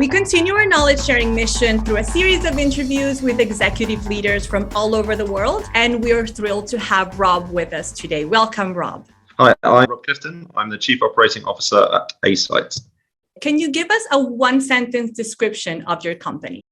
We continue our knowledge sharing mission through a series of interviews with executive leaders from all over the world. And we're thrilled to have Rob with us today. Welcome, Rob. Hi, I'm Rob Clifton. I'm the Chief Operating Officer at Asite. Can you give us a one-sentence description of your company?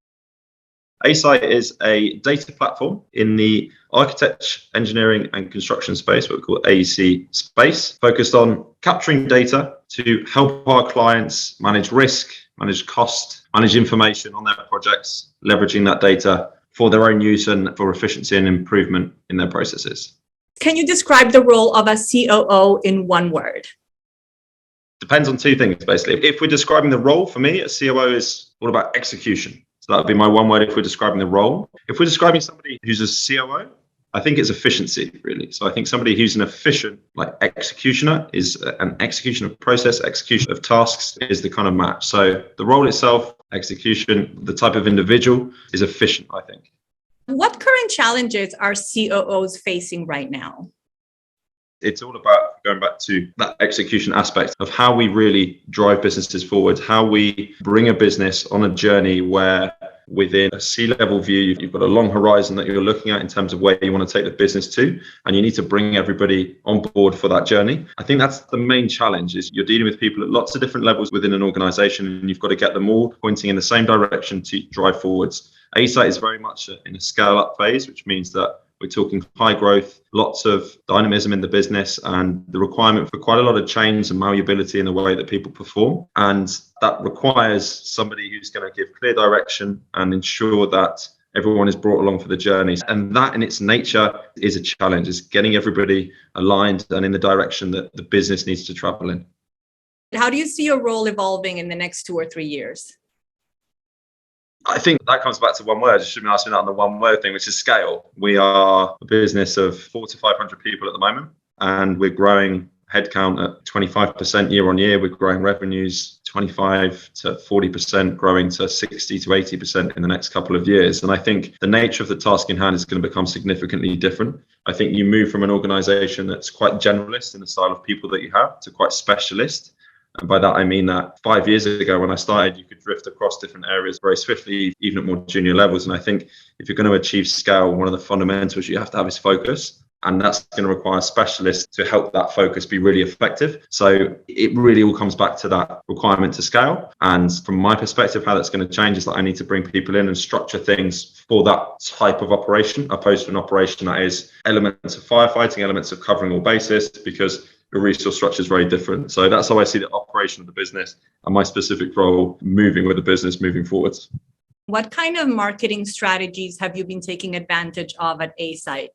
Asite is a data platform in the architecture, engineering and construction space, what we call AEC space, focused on capturing data to help our clients manage risk, manage cost, manage information on their projects, leveraging that data for their own use and for efficiency and improvement in their processes. Can you describe the role of a COO in one word? Depends on two things, basically. If we're describing the role, for me, a COO is all about execution. So that would be my one word if we're describing the role. If we're describing somebody who's a COO, I think it's efficiency, really. So I think somebody who's an efficient, executioner is an execution of process, execution of tasks is the kind of match. So the role itself, execution, the type of individual is efficient, I think. What current challenges are COOs facing right now? It's all about going back to that execution aspect of how we really drive businesses forward, how we bring a business on a journey where within a C-level view, you've got a long horizon that you're looking at in terms of where you want to take the business to, and you need to bring everybody on board for that journey. I think that's the main challenge is you're dealing with people at lots of different levels within an organization, and you've got to get them all pointing in the same direction to drive forwards. Asite is very much in a scale-up phase, which means that we're talking high growth, lots of dynamism in the business, and the requirement for quite a lot of change and malleability in the way that people perform. And that requires somebody who's going to give clear direction and ensure that everyone is brought along for the journey. And that in its nature is a challenge, is getting everybody aligned and in the direction that the business needs to travel in. How do you see your role evolving in the next 2 or 3 years? I think that comes back to one word. You should be asking that on the one word thing, which is scale. We are a business of 400 to 500 people at the moment, and we're growing headcount at 25% year on year. We're growing revenues 25 to 40%, growing to 60 to 80% in the next couple of years. And I think the nature of the task in hand is going to become significantly different. I think you move from an organization that's quite generalist in the style of people that you have to quite specialist. And by that, I mean that 5 years ago when I started, you could drift across different areas very swiftly, even at more junior levels. And I think if you're going to achieve scale, one of the fundamentals you have to have is focus. And that's going to require specialists to help that focus be really effective. So it really all comes back to that requirement to scale. And from my perspective, how that's going to change is that I need to bring people in and structure things for that type of operation, opposed to an operation that is elements of firefighting, elements of covering all bases, because the resource structure is very different. So that's how I see the operation of the business and my specific role moving with the business moving forwards. What kind of marketing strategies have you been taking advantage of at Asite?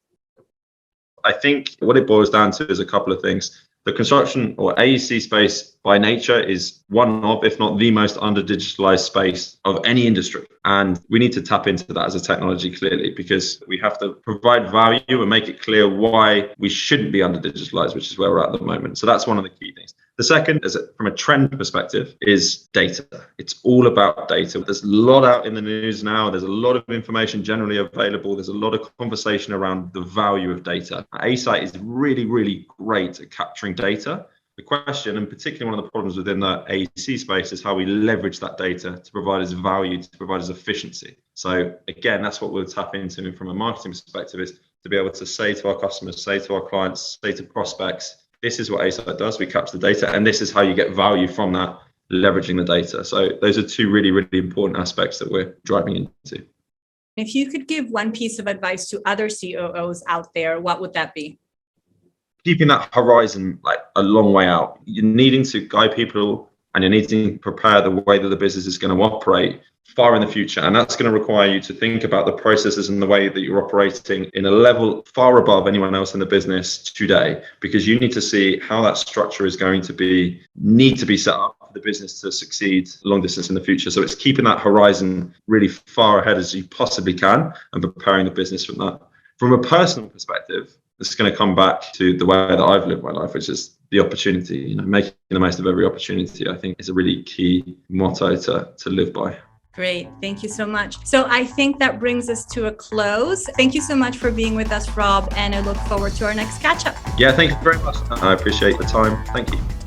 I think what it boils down to is a couple of things. The construction or AEC space by nature is one of, if not the most under-digitalized space of any industry. And we need to tap into that as a technology clearly, because we have to provide value and make it clear why we shouldn't be under-digitalized, which is where we're at the moment. So that's one of the key things. The second, is from a trend perspective, is data. It's all about data. There's a lot out in the news now. There's a lot of information generally available. There's a lot of conversation around the value of data. Asite is really, really great at capturing data. The question, and particularly one of the problems within the AEC space, is how we leverage that data to provide us value, to provide us efficiency. So again, that's what we'll tap into from a marketing perspective, is to be able to say to our customers, say to our clients, say to prospects, this is what Asite does. We capture the data, and this is how you get value from that, leveraging the data. So those are two really, really important aspects that we're driving into. If you could give one piece of advice to other COOs out there, what would that be? Keeping that horizon a long way out. You're needing to guide people, and you're needing to prepare the way that the business is going to operate far in the future. And that's going to require you to think about the processes and the way that you're operating in a level far above anyone else in the business today, because you need to see how that structure is going to need to be set up for the business to succeed long distance in the future. So it's keeping that horizon really far ahead as you possibly can and preparing the business from that. From a personal perspective, it's going to come back to the way that I've lived my life, which is the opportunity. Making the most of every opportunity, I think, is a really key motto to live by. Great. Thank you so much. So I think that brings us to a close. Thank you so much for being with us, Rob, and I look forward to our next catch up. Yeah, thank you very much. I appreciate the time. Thank you.